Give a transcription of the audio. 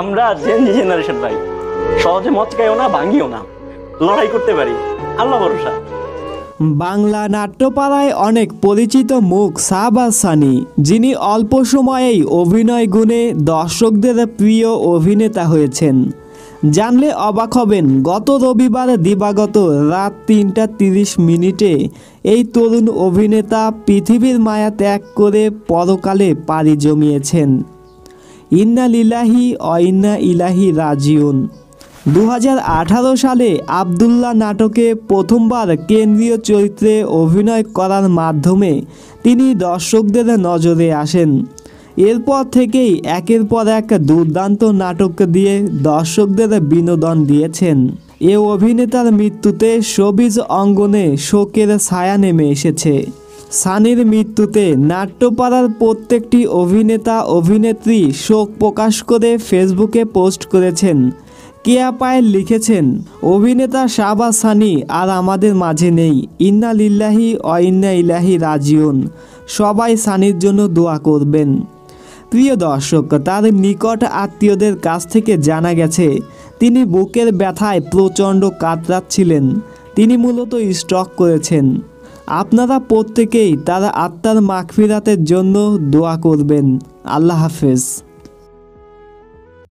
আমরা Gen Z generation ভাই, সহজে মচকাইও না, ভাঙিও না, লড়াই করতে পারি, আল্লাহ ভরসা। বাংলা নাট্যপাড়ায় অনেক পরিচিত মুখ শাহবাজ সানি, যিনি অল্প সময়েই অভিনয় গুণে দর্শকদের প্রিয় অভিনেতা হয়েছেন। জানলে অবাক হবেন, গত রবিবার দিবাগত রাত ৩টা ৩০ এই তরুণ অভিনেতা পৃথিবীর মায়া ত্যাগ করে পরকালে পাড়ি জমিয়েছেন। ইন্না লিল্লাহি ও ইন্না ইলাইহি রাজিউন। ২০১৮ সালে আব্দুল্লাহ নাটকে প্রথমবার কেন্দ্রীয় চরিত্রে অভিনয় করার মাধ্যমে তিনি দর্শকদের নজরে আসেন। এরপর থেকেই একের পর এক দুর্দান্ত নাটক দিয়ে দর্শকদের বিনোদন দিয়েছেন। এ অভিনেতার মৃত্যুতে শোবিজ অঙ্গনে শোকের ছায়া নেমে এসেছে। সানির মৃত্যুতে নাট্যপাড়ার প্রত্যেকটি অভিনেতা অভিনেত্রী শোক প্রকাশ করে ফেসবুকে পোস্ট করেছেন। কেয়া পায়েল লিখেছেন, অভিনেতা শাহবাজ সানি আর আমাদের মাঝে নেই, ইন্না লিল্লাহি ও ইন্না ইলাইহি রাজিউন। সবাই সানির জন্য দোয়া করবেন। প্রিয় দর্শক, তার নিকট আত্মীয়দের কাছ থেকে জানা গেছে তিনি বুকের ব্যথায় প্রচণ্ড কাতরাচ্ছিলেন। তিনি মূলত স্ট্রোক করেছেন। আপনারা প্রত্যেকেই তার আত্মার মাগফিরাতের জন্য দোয়া করবেন। আল্লাহ হাফেজ।